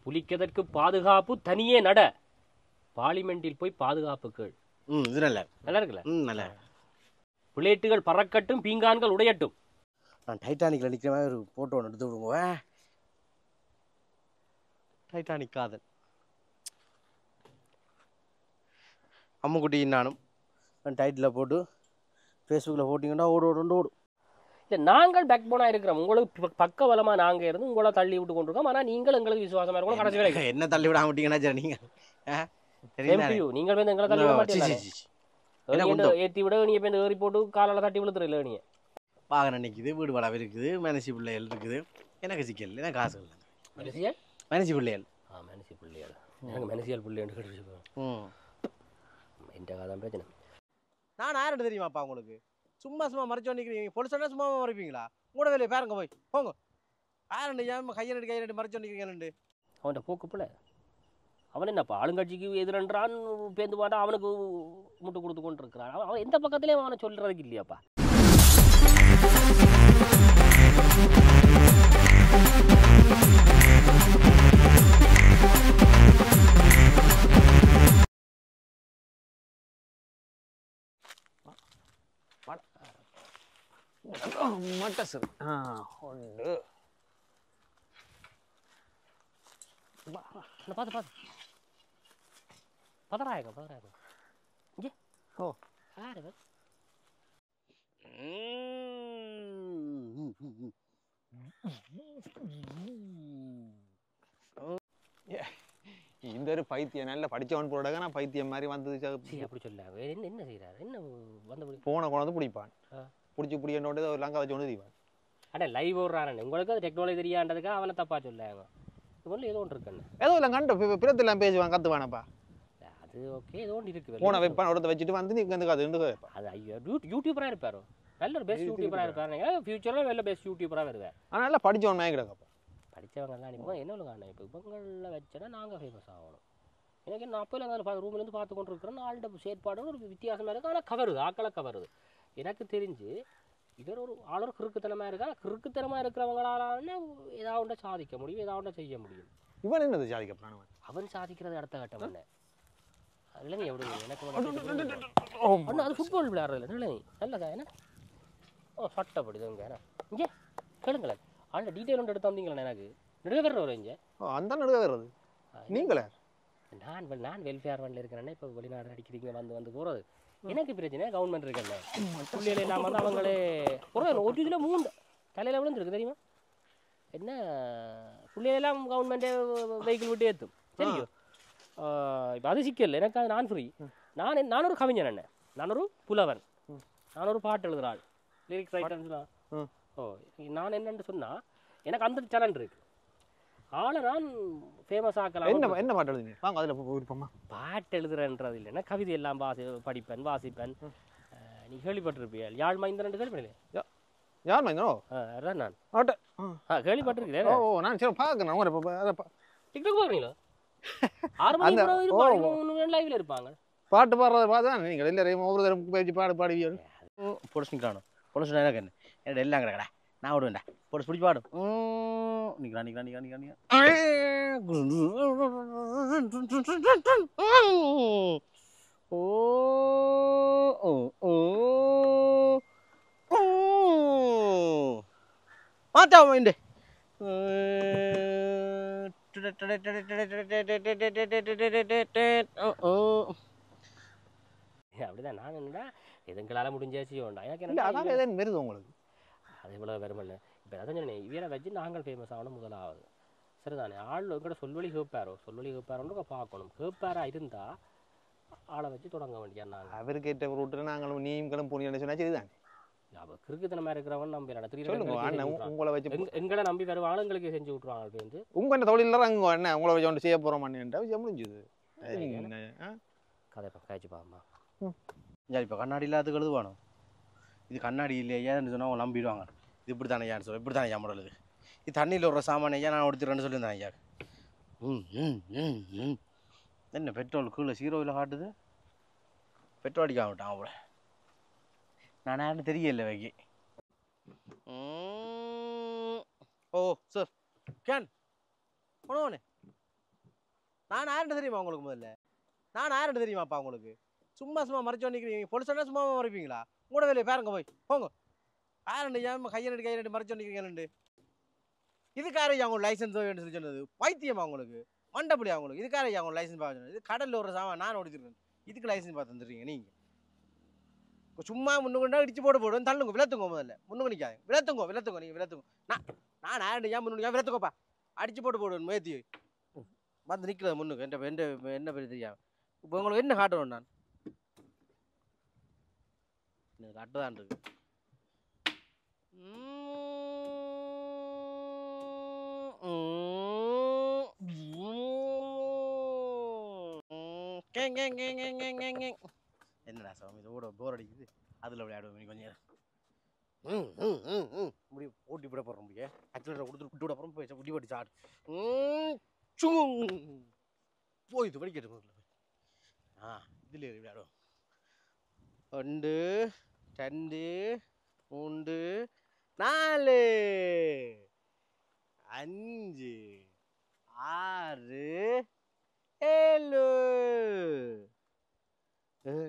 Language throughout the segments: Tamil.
புலிக்கதற்கு பாதுகாப்பு தனியே நட, பார்லிமெண்டில் போய் பாதுகாப்பு கேள். இது நல்லா இருக்குல்ல? நல்லா. பிளேட்டுகள் பறக்கட்டும், பீங்கான்கள் உடையட்டும். நான் டைட்டானிக்ல நிற்கிற மாதிரி ஒரு போட்டோ ஒன்று எடுத்து விடுங்க. டைட்டானிக் காதல் அம்முக்குட்டி நானும் டைட்டில் போட்டு ஃபேஸ்புக்கில் போட்டிங்கன்னா ஓடும். இல்லை, நாங்கள் பேக் போனாக இருக்கிறோம். உங்களுக்கு பக்க பலமாக நாங்கள் இருந்து உங்களை தள்ளி விட்டு கொண்டிருக்கோம். ஆனால் நீங்கள் எங்களுக்கு விசுவாசமாக இருக்கணும். கடைசி வரைக்கும் என்ன தள்ளி விட மாட்டீங்கன்னா சார் நீங்கள் நீங்கள் வந்து எங்களை தள்ளி விட மாட்டீங்க. ஏற்றி விட நீ இப்போ ஏறி போட்டு காலால் தட்டி விழுத்துறல. நீ வாகனம் நிற்குது, வீடு வளவு இருக்குது, மேனசி பிள்ளைகள் இருக்குது. எனக்கு சிக்கல் இல்லை, காசு இல்லை. மேனசி பிள்ளைகள் மேனசி பிள்ளைகள் எனக்கு மெனசியல் பிள்ளைன்னு கேட்டு எந்த காதான் பிரச்சனை. நான் யார்கிட்ட தெரியுமாப்பா உங்களுக்கு? சும்மா மறைச்சு நிற்கிறீங்க. பொலிசனா சும்மா மறைப்பீங்களா? உங்களோட வேலையை பாருங்க, போய் போங்க. யாருண்டு ஏன் கையெழுத்து மறைச்சு நிற்கிறீங்கன்னு அவன்கிட்ட போக்கு பிள்ளை. அவன் என்னப்பா ஆளுங்கட்சிக்கு எதிரன்றான், பேந்து பாட்டா அவனுக்கு முட்டு கொடுத்து கொண்டு இருக்கிறான். அவன் எந்த பக்கத்துலேயும் அவனை சொல்கிறதுக்கு இல்லையாப்பா. மட்டசு உண்டு. பார்த்து பதறாயங்க இங்கே. ஓ யாரு இந்த ஒரு பைத்தியம் நல்ல படிச்சவன் போடாக நான் பைத்தியம் மாதிரி வந்தது. அப்படி சொல்ல என்ன செய்யறாரு? என்ன வந்து போன கொண்டு பிடிப்பான், பிடிச்சி பிடிக்கோண்டு ஒரு லங்கா வச்சு ஒன்று தீவான். ஆனால் லைவ் ஓடுறான். உங்களுக்கு அது டெக்னாலஜி தெரியாண்டதுக்காக அவனை தப்பா சொல்லாங்க. இது ஏதோ ஒன்று இருக்குன்னு ஏதோ இல்லை கண்டு பிறத்தெல்லாம் பேசுவான், கற்றுவானப்பா. அது ஓகே, ஏதோ ஒன்று இருக்குது. போன வைப்பான், ஒருத்த வச்சுட்டு வந்து நீ வந்து கற்று அது ஐயோ யூடியூபராக இருப்பார். நல்ல ஒரு பெஸ்ட் யூடியூபராக இருப்பாரு. ஃபியூச்சரில் நல்ல பெஸ்ட் யூடியூபராக வருவேன். ஆனால் நல்லா படித்தவன் மேய்கிடக்கப்பா. படித்தவங்கலாம் இப்போ என்ன காரணம்? இப்போ இவங்களில் வச்சேன்னா நாங்கள் ஃபேமஸ் ஆகணும். எனக்கு நான் அப்போல அந்த ரூம்லேருந்து பார்த்து கொண்டு இருக்கிறேன். ஆள்கிட்ட செயற்பாடு ஒரு வித்தியாசமாக இருக்குது. ஆனால் கவருது, ஆக்களை கவருது. எனக்கு தெரிஞ்சு இவர் ஒரு ஆளர் கிறுக்குத்தனமாக இருக்கா. கிறுக்குத்தனமாக இருக்கிறவங்களால ஏதாவது ஒன்றை சாதிக்க முடியும், ஏதாவது ஒன்றை செய்ய முடியும். இவன் என்னது சாதிக்க? அவன் சாதிக்கிறது அடுத்த கட்டம் என்ன? இல்லைங்க எப்படி எனக்கு அது ஃபுட்பால் விளையாடுறது இல்லை. நல்லதா என்ன? ஓ சட்டப்படுதுங்க. இங்கே கேளுங்களேன், ஆள்கிட்ட டீட்டெயில் ஒன்று எடுத்து வந்தீங்களா? எனக்கு நடுவே வரும் இங்கே. அந்த நடுவே வர்றது நீங்களே? நான் வெல்ஃபேர் ஃபண்டில் இருக்கிறேன்னா இப்போ வெளிநாடு அடிக்கிறீங்க வந்து போகிறது எனக்கு பிரச்சனை. கவர்மெண்ட் இருக்கல புள்ளிகள் எல்லாம் வந்து அவங்களே ஒரு இதில் 3 தலையில் விழுந்துருக்கு தெரியுமா? என்ன புள்ளிகள் எல்லாம் கவர்மெண்ட்டே வெஹிக்கிள் விட்டு ஏற்றும். தெரியும். இப்போ அது சிக்கல். எனக்கு அது நான் ஃப்ரீ. நான் ஒரு கவிஞன். என்ன, நான் ஒரு புலவன், நான் ஒரு பாட்டு எழுதுறாள், லிரிக்ஸ் ரைட்டர்ஸ்லாம். நான் என்னன்னு சொன்னால் எனக்கு அந்த டேலண்ட் இருக்குது. ஆளை நான் ஃபேமஸ் ஆக்கலாம். என்ன பாட்டு எழுதுங்க? வாங்க அதில் விருப்பமா? பாட்டு எழுதுறன்றது இல்லைன்னா கவிதை எல்லாம் படிப்பேன், வாசிப்பேன். நீ கேள்விப்பட்டிருப்பியா? யாழ் மைந்தன் கேள்விப்பட்டேன். யார் மைந்தனோ? அதான் நான் கேள்விப்பட்டிருக்கேன். ஓ நான் சரி பார்க்குறேன். டிக்டாக் பார்க்குறீங்களா? 6 மணி லைவ்ல இருப்பாங்க. பாட்டு பாடுறத பார்த்தா நீங்கள் எல்லாரையும் ஒவ்வொரு தரம் பேச்சு பாடுவீங்க. பொடிச்சு நிற்கிறானோ பொடிச்சு எனக்கு என்ன என்ன எல்லாம் கிடக்கடா நான் விடுவேன்டா பொடிச்சு பிடிச்சி பாடும். நிற்கிறான் மாட்டா மைண்டு அப்படிதான். நான் என்னடா எதுங்களால் முடிஞ்சாச்சு வேண்டாம். எனக்கு என்ன வருது உங்களுக்கு? அதே போல வருமல்ல. இப்போ அதான் சொன்னேன், இவரை வச்சு நாங்கள் ஃபேமஸ் ஆகணும் முதலாவது. சரிதானே? ஆள் எங்கள்கிட்ட சொல்வழி கேட்பாரோன்னு பார்க்கணும். கேட்பாரா இருந்தால் ஆளை வச்சு தொடங்க வேண்டியா? நாங்கள் அவருக்கு கேட்ட ரூட்டில் நாங்களும் நீங்களும் போனீங்கன்னு சொன்னா சரிதானே? அப்போ கிறுக்குத்தனமாக இருக்கிறவன் நம்பி உங்களை வச்சு எங்களை நம்பி வருவ ஆளுங்களுக்கு செஞ்சு விட்ருவாங்க. பேருந்து உங்கள் என்ன தொழில் அங்கே என்ன உங்களை வச்சு ஒன்று செய்ய போகிறோமான்னு விஷயம் முடிஞ்சுது. கதை காய்ச்சி பாம்மா. இப்போ கண்ணாடி இல்லாத எழுதுவானோ? இது கண்ணாடி இல்லையான்னு சொன்னால் அவங்க நம்பிடுவாங்க. இது இப்படி தானே ஐயான்னு சொல்ல இப்படி தானே ஐயா முடலுது. இது தண்ணியில் ஒரு சாமான ஐயா நான் ஒடுத்துறேன்னு சொல்லியிருந்தேன் ஐயா. என்ன பெட்ரோல் கீழே 0 காட்டுது. பெட்ரோல் அடிக்க விட்டான் அவளை. நான் யாரும் தெரியல வைக்கி. ஓ சார் கேன் போனே நான் யாருன்னு தெரியுமா உங்களுக்கு முதல்ல? நான் யாருன்னு தெரியுமாப்பா உங்களுக்கு? சும்மா சும்மா மறைச்சு நிற்கிறீங்க. பொலிசனா சும்மா மறைப்பீங்களா? உங்களோட வேலையை பாருங்க போய் போங்க. யாருன்னு ஏன் கையெழுத்து மறைச்சு நிற்கிறீங்கன்னு இதுக்காரையா உங்களுக்கு லைசன்ஸ் வேணும்னு சொல்லி சொன்னது? பைத்தியமா உங்களுக்கு? மண்டபடியா உங்களுக்கு? இதுக்காரையா உங்களுக்கு லைசன்ஸ் பார்க்க சொன்னது? இது கடலில் ஒரு சாமான் நான் ஓடிச்சிருக்கேன். இதுக்கு லைசன்ஸ் பார்த்து வந்துடுறீங்க நீங்கள். சும்மா முன்னுக்குண்டா இடிச்சு போடுவோம். தள்ளுங்க, விளத்துங்க முதல்ல. முன்னுக்கு நிற்காது. விளத்துங்க நீங்கள் விளத்துங்க. நான் யாருன்னு ஏன் முன்னுக்கு விளத்துக்கோப்பா. அடிச்சு போடுவேன் மேத்தி வந்து நிற்கிறது முன்னுக்கு. என்ன பேர் தெரியாது. இப்போ உங்களுக்கு என்ன காட்டணும்? நான் காட்டுதான் இருக்கு. என்னடா சாமி இதோட போர் அடிக்குது. அதில் விளையாடுவோம் கொஞ்சம் நேரம். முடியும் ஓட்டி விட போகிறோம். முடியும் ஆக்சிலேட்டரை கொடுத்துட்டு விட்டு விட போகிறோம். போய் விட்டி போட்டு சாடு போய் படிக்கட்டு. இதில் விளையாடுவோம். 1 2 3 4 5 6 7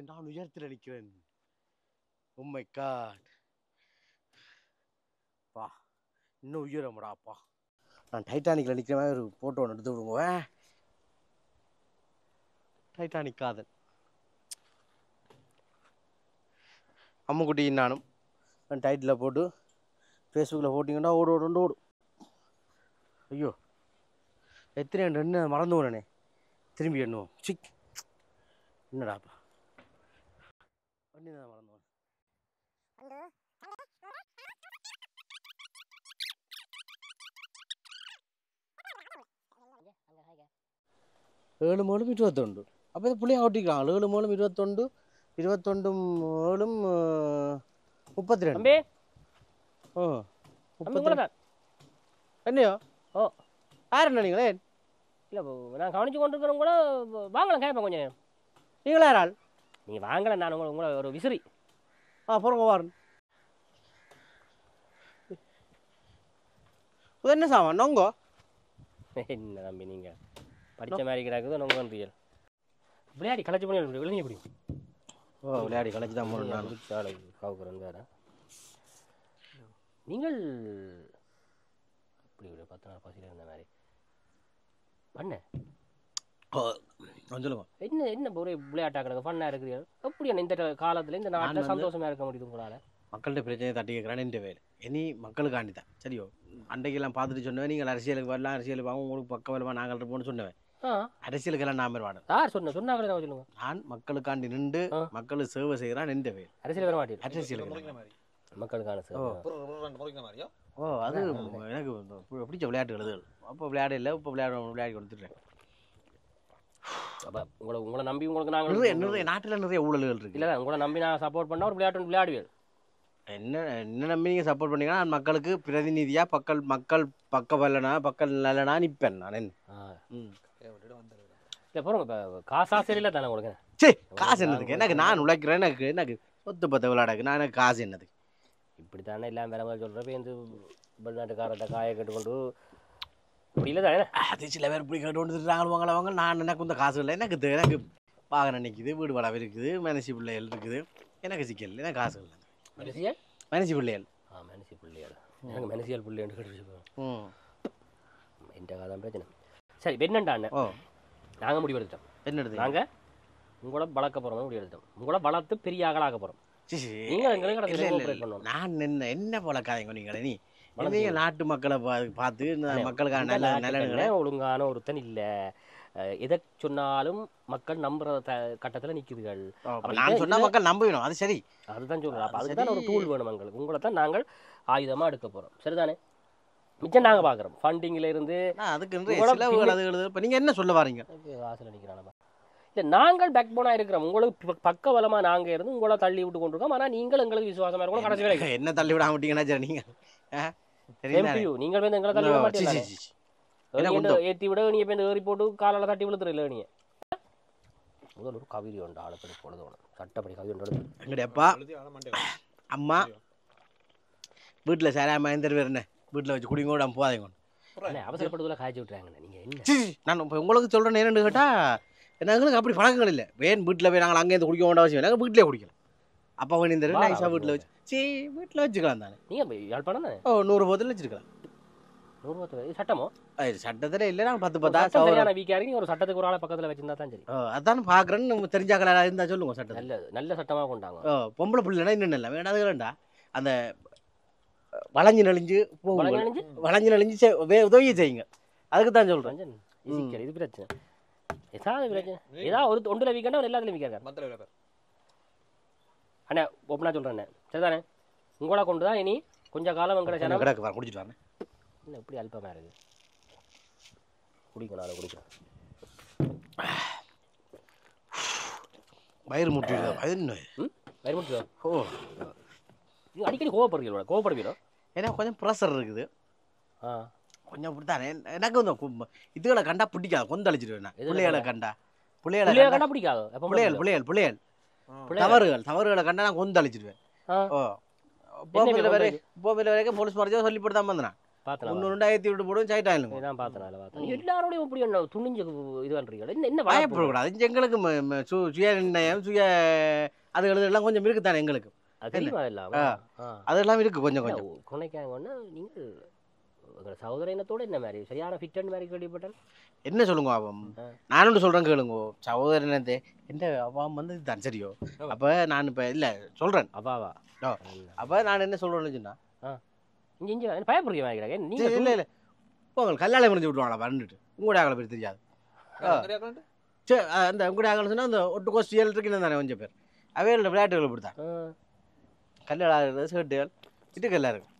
நான் உயரத்தில் அடிக்கிறேன். Oh my God. பா இன்னும் உயரமாடாப்பா. நான் டைட்டானிக்கில் நிற்கிற மாதிரி ஒரு ஃபோட்டோ ஒன்று எடுத்து விடுங்க. டைட்டானிக் காதல் அம்முக்குட்டி நானும் டைட்டில் போட்டு ஃபேஸ்புக்கில் போட்டிங்கன்னா ஓடும். ஐயோ எத்தனை என்ன மறந்து போனே. திரும்பி எண்ணுவோம். சிக் என்னடாப்பா பண்ணி தான் மறந்து போனேன். ஏழு மூலம் 21. அப்போ இது புள்ளியாக ஓட்டிக்கலாம். 7 மூலம் 21 21 7 32. ஓ 32. என்னையோ ஓ யார் என்ன நீங்களே? இல்லை நான் கவனிச்சு கொண்டு இருக்கிறவங்க கூட வாங்கலாம் கேட்பேன் கொஞ்சம் நேரம். நீங்களா யார் ஆள்? நீங்கள் வாங்கலை. நான் உங்களை ஒரு விசிறி. போகிறோங்க வாருங்க. இது என்ன சாமான்? நொங்கோ என்ன தம்பி நீங்கள் படித்த மாதிரி கிடக்குது. நொங்கன்றியல் விளையாடி கலைச்சி பண்ணி விளையாடி எப்படி? விளையாடி கலைச்சி தான் போகணும். காவுக்குறேன் வேறு. நீங்கள் இப்படி ஒரு 10 நாள் பசியில் இருந்த மாதிரி பண்ண சொல்லுங்க. என்ன ஒரே விளையாட்டாக கிடக்கு ஃபன்னாக இருக்கிறீர்கள். எப்படி இந்த காலத்தில் இந்த நாட்டில் சந்தோஷமாக இருக்க முடியுது உங்களால்? மக்கள்கிட்ட பிரச்சனையை தட்டி கேட்குறான்னு என் வேலை. இனி மக்களுக்காண்டி தான். சரியோ அன்றைக்கெல்லாம் பார்த்துட்டு சொன்னேன். நீங்கள் அரசியலுக்கு வரலாம், அரசியலுக்கு வாங்க, உங்களுக்கு பக்க வரமா நாங்கள் இருப்போம்னு சொன்னேன். அரசியலுக்கெல்லாம் நான் பேர் வாடேன். யார் சொன்னாங்களே தான் சொல்லுங்க. நான் மக்களுக்காண்டி நின்று மக்களுக்கு சேவை செய்கிறான் எந்த வேலை. அரசியல் வர மாட்டேன். அரசியலுக்கு மக்களுக்கான சேவை. அது எனக்கு பிடிச்ச விளையாட்டு எழுதுகள். அப்போ விளையாட இல்லை, இப்போ விளையாடி கொடுத்துட்றேன். அப்போ உங்களை நம்பி உங்களுக்கு நாங்கள் நாட்டில் நிறைய ஊழல்கள் இருக்கு. இல்லை உங்களை நம்பி நான் சப்போர்ட் பண்ணால் ஒரு விளையாடுவேன். என்ன நம்பி நீங்கள் சப்போர்ட் பண்ணீங்கன்னா நான் மக்களுக்கு பிரதிநிதியாக மக்கள் பக்க வரலனா பக்கம் நல்லனா நிற்பேன் நான். இல்லை போகிறோங்க. இப்போ காசா சரியில்லை தானே உங்களுக்கு? சரி காசு என்னதுக்கு? எனக்கு நான் உழைக்கிறேன். எனக்கு சொத்து பத்த விளையாடுக்கு நான் எனக்கு காசு என்னது? இப்படி தானே எல்லாம் வேற மாதிரி சொல்கிறப்ப இந்த வெளிநாட்டுக்காரர்கிட்ட காயை கட்டுக்கொண்டு இப்படி இல்லை தானே? அது சில பேர் இப்படி கேட்டு வந்துட்டு வாங்க. நான் எனக்கு இந்த காசு இல்லை. எனக்கு வாகனம் நிற்குது, வீடு வளவு இருக்குது, மனசி பிள்ளைகள் இருக்குது. எனக்கு சிக்கல் இல்லை, எனக்கு காசு இல்லை. மனசி பிள்ளைகள் மனசி பிள்ளைகள் எனக்கு மனசியல் பிள்ளைன்னு கேட்டு எந்த காதான் பிரச்சனை. சரி என்னண்டாண்ணே நாங்கள் முடிவு எடுத்துட்டோம். என்னது? நாங்கள் உங்களை வளர்க்க போகிறோம். முடிவு எடுத்தோம். உங்களை வளர்த்து பெரிய ஆகலாக போகிறோம். நான் என்ன வளர்க்காதீங்க நீங்க நாட்டு மக்களை பார்த்து மக்களுக்கான நல்ல ஒழுங்கான ஒருத்தன் இல்லை. எதை சொன்னாலும் மக்கள் நம்புற கட்டத்தில் நிற்குதுகள். நான் சொன்னா மக்கள் நம்பணும். அது சரி, அதுதான் சொல்றேன். அப்போ அதுக்கு தான் ஒரு டூல் வேணும் எங்களுக்கு. உங்களை தான் நாங்கள் ஆயுதமாக எடுக்க போகிறோம். சரிதானே? மிச்சம் நாங்கள் பார்க்குறோம். ஃபண்டிங்கில் இருந்து அதுக்கு நீங்கள் என்ன சொல்ல வாரீங்க? ஆசையில் நிற்கிறானப்பா. இல்லை நாங்கள் பேக் போனாக இருக்கிறோம். உங்களுக்கு பக்க பலமாக நாங்கள் இருந்து உங்களை தள்ளி விட்டு கொண்டிருக்கோம். ஆனால் நீங்கள் எங்களுக்கு விசுவாசமாக இருக்கணும். கடைசி வரைக்கும் என்ன தள்ளி விட மாட்டீங்கன்னா சரி. நீங்கள் வந்து எங்களை தள்ளி விட மாட்டீங்க. ஏற்றி விட நீ இப்போ ஏறி போட்டு காலால் தட்டி விழுத்துறீங்களே நீ. முதல் ஒரு கவிதை உண்டு ஆளுக்கடி பொழுது சட்டப்படி கவிதை உண்டு. எங்கடையப்பா அம்மா வீட்டில் சேராமல் எந்த பேர் என்ன வீட்டில் வச்சு குடிங்கோட போதாங்க. அவசரப்படுவதில் காய்ச்சி விட்டுறாங்கண்ணே நீங்கள் என்ன சீ, நான் இப்போ உங்களுக்கு சொல்கிறேன் என்னன்னு கேட்டால் எங்களுக்கு அப்படி பழக்கங்கள் இல்லை வேன் வீட்டில் போய் நாங்கள் அங்கேருந்து குடிக்க வேண்டிய அவசியம் இல்லை நாங்கள் வீட்டிலே குடிக்கலாம் அப்போ வேணும் இந்த நைஸாக வீட்டில் வச்சு சரி வீட்டில் வச்சுக்கலாம் தானே நீங்கள் யாழ்ப்பாணம் தானே 100 போத்தில் வச்சுருக்கலாம் 100 இது சட்டமோ சட்டத்தில் இல்லை நாங்கள் 10 சட்டம் 10 சரியான வீக்காக இருக்கு ஒரு சட்டத்துக்கு ஒரு ஆளை பக்கத்தில் வச்சிருந்தா தான் சரி அதான் பார்க்குறேன்னு நம்ம தெரிஞ்சாக்களா இருந்தால் சொல்லுங்க சட்டம் நல்ல சட்டமாக கொண்டாங்க பொம்பளை பிள்ளைனா இன்னும் இல்லை வேண்டாம் வேண்டா அந்த வளைஞ்சு நெளிஞ்சு போகும் வளைஞ்சு நெளிஞ்சு உதவியை செய்யுங்க அதுக்கு தான் சொல்கிறேன் இது பிரச்சனை ஏதாவது பிரச்சனை ஏதாவது ஒரு ஒன்றில் வீக்கண்டா ஒரு எல்லாத்துலையும் வீக்காங்க அண்ணா ஒப்பனா சொல்கிறேண்ணே சரிதானே உங்களை கொண்டு தான் இனி கொஞ்சம் காலம் எங்கட சேனல் கிடக்கு வர குடிச்சிட்டு வரேன் என்ன இப்படி அல்பமாக இருக்குது குடிக்கணும் அதை குடிக்கணும் வயிறு முட்டிடுதா வயிறு நோய் வயிறு முட்டுதா ஓ நீங்கள் அடிக்கடி கோவப்படுவீங்களா ஏன்னா கொஞ்சம் ப்ரெஷர் இருக்குது ஆ கொஞ்சம் அப்படித்தானே எனக்கு வந்து இதுகளை கண்டா பிடிக்காது கொந்தளிச்சிடுவேன் நான் பிள்ளைகளை கண்டா பிள்ளைகளை கண்டா பிடிக்காது பிள்ளைகள் தவறுகளை கண்டா நான் கொந்தளிச்சிடுவேன் ஓ போமில் வரைக்கும் போலீஸ் மறைச்சா சொல்லி போட்டு தான் வந்தேன் ஒன்று ஏற்றி விட்டு போடுவோம் சைட்டாயிலும் நான் பார்த்தேன் எல்லாரோடையும் இப்படி என்ன துணிஞ்சு இது பண்ணுறீங்க என்ன பயப்படக்கூடாது எங்களுக்கு சுய நிர்ணயம் சுய அதுகள் எல்லாம் கொஞ்சம் இருக்குதானே எங்களுக்கு அதெல்லாம் இருக்கு கொஞ்சம் கொஞ்சம் குணைக்காங்கன்னா நீங்கள் உங்களோட சகோதர இனத்தோட என்ன மாதிரி சரியான ஃபிட் மாதிரி கேள்விப்பட்டேன் என்ன சொல்லுங்க அவன் நானும் சொல்கிறேன் கேளுங்க சகோதர இனத்தை எந்த அவாம் வந்து இதுதான் சரியோ அப்போ நான் இப்போ இல்லை சொல்கிறேன் அவாவா அப்போ நான் என்ன சொல்கிறேன்னு சொன்னா இங்கே பயப்படுறீங்க வாங்கிறாங்க நீங்கள் இல்லை இல்லை போங்க கல்லாலே முடிஞ்சு விட்டுவாங்களா வந்துட்டு உங்களுடைய ஆகலை பேர் தெரியாது சரி அந்த உங்களுடைய ஆகலை சொன்னால் அந்த ஒட்டு கோஸ்டியல் இருக்குன்னு தானே கொஞ்சம் பேர் அவையோட விளையாட்டுகள் இப்படி தான் கல்லால் ஆகிறது சேட்டுகள் இட்டுக்கெல்லாம் இருக்கு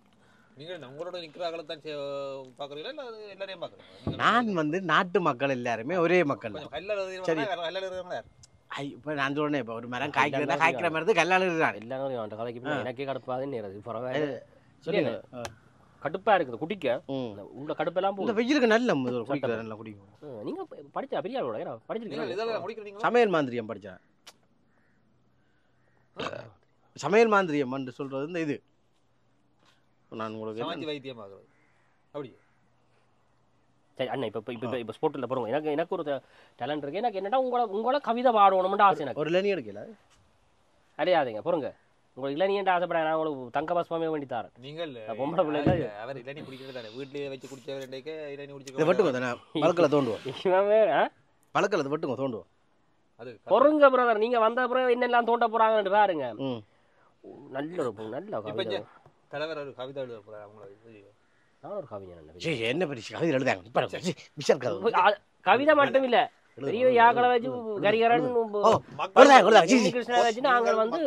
நான் வந்து நாட்டு மக்கள் எல்லாருமே ஒரே மக்கள் சரி இப்போ நான் சொல்றேன் இப்போ ஒரு மரம் காய்க்கிற மரத்து கல்லால் இருக்கிறான் எல்லாரும் கலைக்கு எனக்கே கடுப்பாதுன்னு பரவாயில்ல சொல்லுங்க கடுப்பா இருக்குது குடிக்க உள்ள கடுப்பெல்லாம் இந்த வெயிலுக்கு நல்ல குடிக்கிற நல்லா குடிக்கும் நீங்க படிச்சா பெரிய ஆளோட படிச்சிருக்கீங்க சமையல் மாந்திரியம் படித்தேன் சமையல் மாந்திரியம் என்று சொல்றது இந்த இது நான் உங்களுக்கு வைத்தியம் ஆகுறது அப்படி சரி அண்ணா இப்போ ஸ்போர்ட்டில் போகிறோம் எனக்கு ஒரு டேலண்ட் இருக்குது எனக்கு என்னடா உங்களை கவிதை பாடணும்னு ஆசை எனக்கு ஒரு இளநீ எடுக்கல அடையாதுங்க பொறுங்க உங்களுக்கு இளநீண்டு ஆசைப்பட நான் உங்களுக்கு தங்க பஸ்மாமே வேண்டி தரேன் நீங்கள் பொம்பளை பிள்ளை அவர் இளநீ குடிக்கிறது தானே வீட்டிலேயே வச்சு குடிச்சவர் இளநீ குடிச்சு இதை வெட்டுங்க தானே பழக்கில் தோண்டுவோம் பழக்கில் வெட்டுங்க தோண்டுவோம் அது பொறுங்க பிரதர் நீங்கள் வந்த அப்புறம் என்னெல்லாம் தோண்ட போகிறாங்கன்னு பாருங்க நல்ல ஒரு நல்ல தலைவர் ஒரு கவிதை எழுத போகிறார் அவங்கள நான் ஒரு கவிஞன் என்ன பெரிய கவிதை எழுதாங்க கவிதை மட்டும் இல்ல பெரிய யாக்களை வச்சு கரிகரன் கிருஷ்ணா வச்சு நாங்கள் வந்து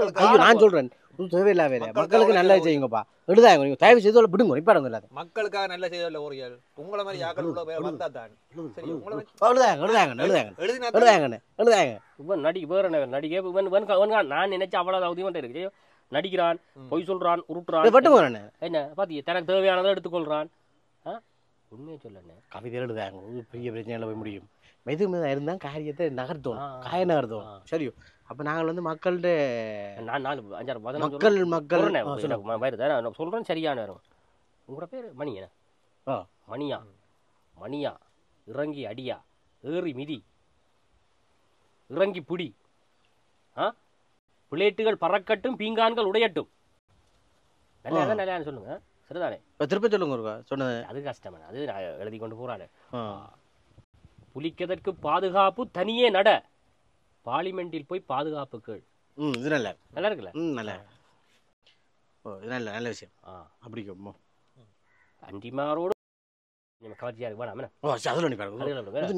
நான் சொல்றேன் தேவையில்லாவே மக்களுக்கு நல்லா செய்யுங்கப்பா எழுதாங்க நீங்க தயவு செய்து விடுங்க நிப்பாடுங்க எல்லாரும் மக்களுக்காக நல்ல செய்தியில் ஓரியால் உங்களை மாதிரி யாக்கள் உள்ள வந்தா தான் சரி உங்களை எழுதாங்க இவன் நடிக்க வேற நடிக்க நான் நினைச்ச அவ்வளவு உதவி இருக்கு நடிக்கிறான் பொய் சொல்றான் உருட்டுறான் என்ன பாத்தி தனக்கு தேவையானதை எடுத்துக்கொள்றான் உண்மையை சொல்லண்ணே கவிதை எழுதாங்க பெரிய பிரச்சனையில போய் முடியும் மெது மெதாக இருந்தால் காரியத்தை நகர்த்துவோம் நகர்த்துவோம் சரியோ அப்போ நாங்கள் வந்து மக்கள்கிட்ட நான் 4-5 மக்கள் சொல்கிறேன் சரியான நேரம் உங்களோட பேர் மணியா மணியா இறங்கி அடியா ஏறி மிதி இறங்கி பிடி பிளேட்டுகள் பறக்கட்டும் பீங்கான்கள் உடையட்டும் நல்லா சொல்லுங்க சரிதானே திருப்ப சொல்லுங்க சொன்னது அது கஷ்டமே அது நான் எழுதி கொண்டு போறானே புலிக்கதற்கு பாதுகாப்பு தனியே நட பார்லிமெண்டில் போய் பாதுகாப்பு கேள் இது நல்லா இருக்குல்ல நல்லா நல்ல விஷயம் அப்படி அண்டிமாரோடு கவர்ச்சியா இருக்கு வேணாம்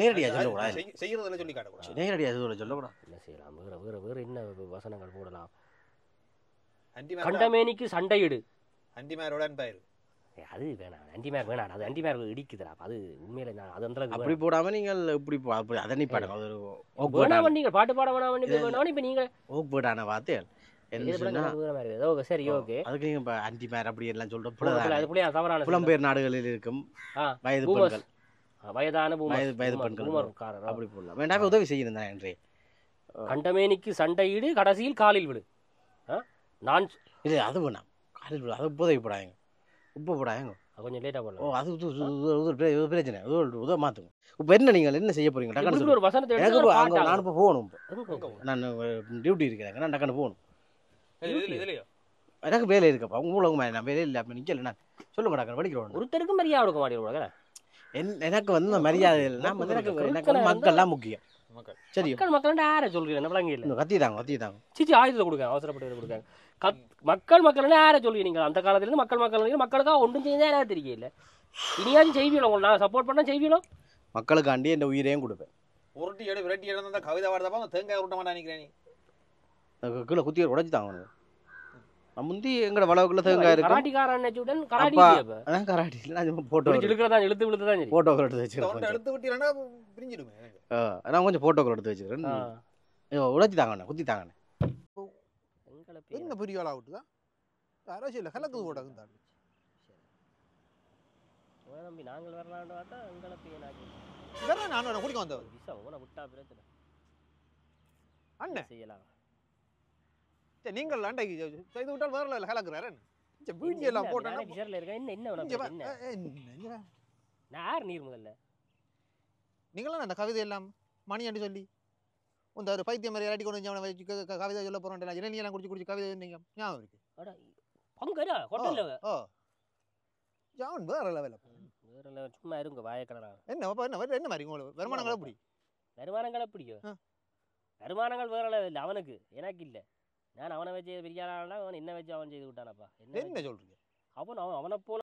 நேரடியாக சொல்லக்கூடாது செய்யறதுல சொல்லி காட்டக்கூடாது நேரடியாக சொல்லக்கூடாது என்ன செய்யலாம் வேற என்ன வசனங்கள் போடலாம் கண்டமேனிக்கு சண்டையிடு அண்டிமாரோட அன்பாயிரு அது வேணாம் அண்டிமார் வேணாம் அது அண்டிமார் இடிக்குதுடா அது உண்மையில நான் அது அந்த அப்படி போடாம நீங்கள் இப்படி அப்படி அதை நிப்பாடுங்க அது வேணாம் நீங்கள் பாட்டு பாட வேணாம் இப்போ நீங்கள் ஓக் போட்டான வார்த்தைகள் சரி ஓகே அதுக்கு நீங்க இப்போ அண்டிமார் அப்படி எல்லாம் சொல்றோம் தவறான புலம்பெயர் நாடுகளில் இருக்கும் வயது பெண்கள் வயதான வயது பெண்கள் அப்படி போடலாம் வேண்டாம் உதவி செய்யணும் தான் என்றே கண்டமேனிக்கு சண்டையிடு கடைசியில் காலில் விடு நான் இது அது வேணாம் காலில் விடு அது உதவி போடாங்க உப்பு போடாங்க கொஞ்சம் லேட்டாக ஓ போடலாம். அது இது பிரச்சனை உதவ மாற்றுங்க. இப்போ என்ன நீங்கள் என்ன செய்ய போறீங்க? டக்குனு இப்படி ஒரு வசனத்தை எனக்கு எடுத்து இப்போ ஒரு அங்கே பாட்டாகும். நான் இப்போ போகணும். எங்க நான் டியூட்டி இருக்கிறேன், நான் டக்குனு போகணும். இதுலயோ எனக்கு வேலை இருக்கப்பா. உங்களுக்கு நான் வேலை இல்லை, அப்போ நிற்கல. நான் சொல்லுங்க டக்குனு படிக்கிறோம். ஒருத்தருக்கும் மரியாதை கொடுக்க மாட்டேங்கிறாங்க. எனக்கு வந்து மரியாதை இல்லை. நான் வந்து எனக்கு வந்து மக்கள்லாம் முக்கியம். சரி மக்கள் யாரை சொல்றீங்க? என்ன விளங்கி இல்லை. இன்னும் கத்தி தாங்க. சிச்சி ஆயுதத்தை கொடுங்க, அவசரப்பட்டு கொடுக்காங்க. மக்கள் யாரை சொல்லுவீங்க? நீங்கள் அந்த காலத்துலேருந்து மக்களுக்காக ஒன்றும் செஞ்சா எனக்கு தெரியல. இனியாச்சும் செய்வீங்களோ? உங்களை நான் சப்போர்ட் பண்ணால் செய்வீங்களோ? மக்களுக்காண்டி என் உயிரையும் கொடுப்பேன். உருட்டி எடு விரட்டி எடுந்தா கவிதை வாடுறப்ப அந்த தேங்காய் உருட்ட மாட்டா நினைக்கிறேன். நீ கீழே குத்தி உடைச்சு தாங்க. நான் முந்தி எங்களோட வளவுக்குள்ள தேங்காய் இருக்கு. கராட்டிக்காரன் கராட்டி அதான் கராட்டி இல்லை, நான் போட்டோ இழுக்கிறதா இழுத்து தான் சரி. போட்டோக்கள் எடுத்து இந்த வச்சுக்கிறேன். ஒன்றை எடுத்து விட்டீங்கன்னா பிரிஞ்சிடுமே. நான் கொஞ்சம் போட்டோக்கள் எடுத்து வச்சுக்கிறேன். உடைச்சி தாங்கண்ணே, குத்தி தாங்கண்ணே. என்ன பெரிய ஆளா விட்டுதான் அரசியல் கலக்குது கூட நம்பி நாங்கள் வரலான்னு பார்த்தா எங்களை பையனாக்கி வேற நான் குடிக்க வந்தவர் விசா உன விட்டா பிரச்சனை அண்ணன் செய்யலாம். சரி நீங்கள் அண்டைக்கு செய்து விட்டால் வேற கலக்குறாரு. வீடியோ எல்லாம் போட்டேன்னா விசாரில் இருக்கேன். என்ன என்ன என்ன நான் யார் நீர் முதல்ல நீங்களும் அந்த கவிதை எல்லாம் மணியாண்டு சொல்லி இந்த ஒரு பைத்தியம் மாதிரி இறட்டி கொண்டு வந்து அவனை வச்சு கவிதை சொல்ல போறோம். இளநீலாம் குடிச்சு கவிதை சொன்னீங்க, ஞாபகம் இருக்கு? பங்கரா ஹோட்டல்ல ஜான் வேற லெவலில் வேற லெவல். சும்மா இருங்க வாயக்கடா. என்ன என்ன மாதிரி உங்களுக்கு வருமானங்கள் எப்படி? வருமானங்கள் எப்படியோ? வருமானங்கள் வேற லெவல். அவனுக்கு எனக்கு இல்லை. நான் அவனை வச்சு பெரிய அவன் என்ன வச்சு அவன் செய்து விட்டானப்பா. என்ன சொல்றீங்க? அவனை போல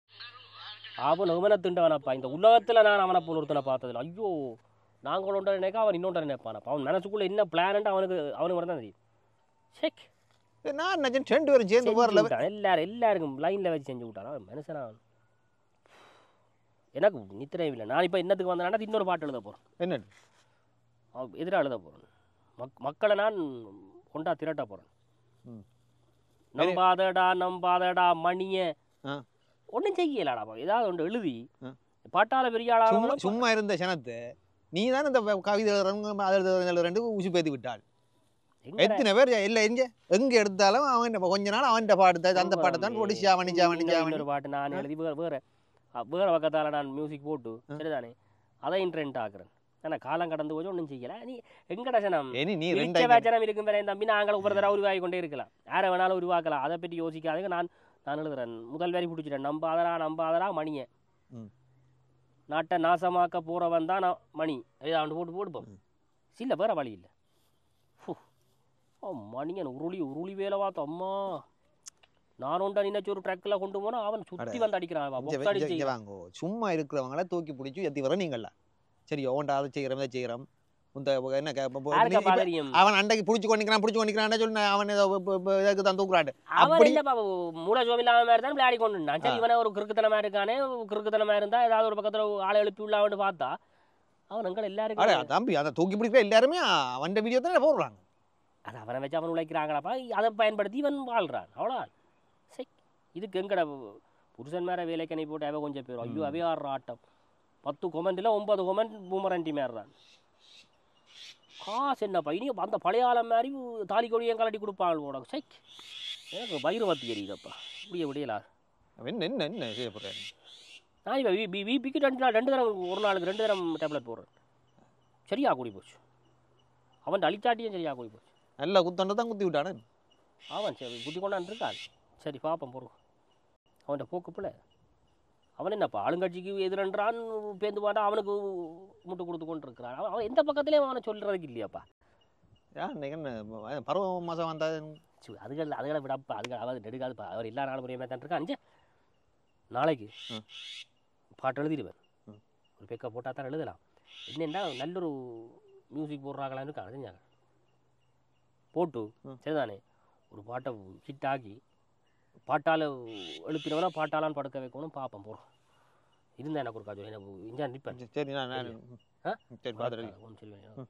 அவனை திண்டவனப்பா. இந்த உலகத்தில் நான் அவனை போல ஒருத்தனை பார்த்ததில்ல. ஐயோ நாங்கள் ஒன்றை நினைக்க அவன் இன்னொன்றை நினைப்பானப்பா. அவன் மனசுக்குள்ளே என்ன பிளான்ட்டு அவனுக்கு மட்டும் தான் தெரியும். செக் நான் நினைச்சேன் 2 பேரும் சேர்ந்து போகிற எல்லாருக்கும் லைனில் வச்சு செஞ்சு விட்டான். அவன் மனுஷனா எனக்கு நித்திரையும் இல்லை. நான் இப்போ என்னத்துக்கு வந்தேன்னா இன்னொரு பாட்டு எழுத போகிறேன். என்ன எதிராக எழுத போகிறேன். மக்களை நான் கொண்டா திரட்ட போகிறேன். நம்பாதடா மணிய ஒன்றும் செய்யலாடாப்பா. ஏதாவது ஒன்று எழுதி பாட்டால பெரிய ஆளா சும்மா இருந்த சனத்தை நீ தான் இந்த கவிதை எழுதுறவங்க ஊசி பேத்தி விட்டாள். எத்தனை பேர் இல்லை எங்க எடுத்தாலும் அவன் கொஞ்ச நாள் அவன் பாட்டு அந்த பாட்டை தான் போட்டு ஒரு பாட்டு நான் எழுதி வேற பக்கத்தால் நான் மியூசிக் போட்டு சரிதானே அதை இன்ட்ரெண்ட் ஆக்குறேன். ஆனால் காலம் கடந்து போய் ஒன்றும் செய்யலை. நீ எங்கடா சனம் வேச்சனம் இருக்கும் வேற தம்பி நாங்கள் ஒவ்வொரு தடவை உருவாகி கொண்டே இருக்கலாம். யாரை வேணாலும் உருவாக்கலாம். அதை பற்றி யோசிக்காதீங்க. நான் எழுதுறேன். முதல் வரி பிடிச்சிட்டேன். நம்பாதரா மணிய நாட்டை நாசமாக்க போறவன் தான் மணி. அவன் போட்டு போடுப்போம். சில வேற வழி இல்லை. மணியன் உருளி வேலை பார்த்தோம். அம்மா நான் ஒன்றா நினைச்சு ஒரு ட்ரக்கில் கொண்டு போனா அவன் சுற்றி வந்து அடிக்கிறான். சும்மா இருக்கிறவங்கள தூக்கி பிடிச்சி எத்தி வர நீங்கள சரி ஓண்டா அதை செய்கிறோம் அவன் அண்டைக்கு பிடிச்சி கொண்டிக்கிறான் சொல்லி அவன் இதுக்கு தான் தூக்குறான். அப்படி மூல ஜோமில்லாம மாதிரி தான் விளையாடி கொண்டு சரி இவனை ஒரு கிறுக்குத்தனமா இருக்கானே. கிறுக்குத்தனமா இருந்தா ஏதாவது ஒரு பக்கத்துல ஆளை எழுப்பி உள்ளான்னு பார்த்தா அவன் எங்களை எல்லாரும் தம்பி அதை தூக்கி பிடிக்கிற எல்லாருமே அவன் வீடியோ தானே போடுறாங்க. அதை அவனை வச்சு அவன் உழைக்கிறாங்களாப்பா. அதை பயன்படுத்தி இவன் வாழ்றான். அவ்வளோ சரி இதுக்கு எங்கட புருஷன் மேலே வேலைக்கணி போட்டு அவ கொஞ்சம் பேரும் ஐயோ அவே ஆடுற ஆட்டம் 10 கொமெண்ட்டில் 9 கொமெண்ட் பூமரண்டி மாறுறான். காசு என்னப்பா இனி அந்த பழைய ஆளம் மாதிரி தாலி கொடியும் கலட்டி கொடுப்பாங்க உனக்கு. சை எனக்கு வயிறு வத்தி எறியுதப்பா. இப்படியே விடையலா என்ன செய்ய போகிறேன் நான் இப்போ பிபிக்கு 2 தரம் ஒரு நாளுக்கு 2 தரம் டேப்லெட் போடுறேன். சரியா கூடி போச்சு. அவன் அழிச்சாட்டியும் சரியா கூடி போச்சு. நல்லா குத்தாண்டு தான் குத்தி விட்டானே அவன். சரி குத்தி கொண்டாந்து இருக்கான். சரி பார்ப்போம் போடுவோம். அவன்கிட்ட போக்குப்பில் அவன் என்னப்பா ஆளுங்கட்சிக்கு எதிரன்றான் பேந்து பாட்டா அவனுக்கு முட்டு கொடுத்து கொண்டு இருக்கிறான். அவன் எந்த பக்கத்துலேயும் அவனை சொல்கிறதுக்கு இல்லையாப்பா. என்ன பருவ மாதம் வந்தா அதுகளை விடப்பா. அதாவது நெடுக்காதுப்பா. அவர் எல்லா நாளும் முறையுமே தான் இருக்கான். நாளைக்கு பாட்டு எழுதிடுவேன். ஒரு பெக்கை போட்டால் தான் எழுதலாம். என்னென்னா நல்லொரு மியூசிக் போடுறாங்களான்னு இருக்கான். செஞ்சாங்க போட்டு சரிதானே ஒரு பாட்டை ஹிட் ஆகி பாட்டால் எழுப்பினவனா பாட்டாலான்னு படுக்க வைக்கணும். பார்ப்போம் போகிறோம். இருந்தால் எனக்கு ஒரு காஜோ எனக்கு இஞ்சான் நிற்பேன். சரி நான் சரி பார்த்துட்டு ஒன்று சொல்லுவேன்.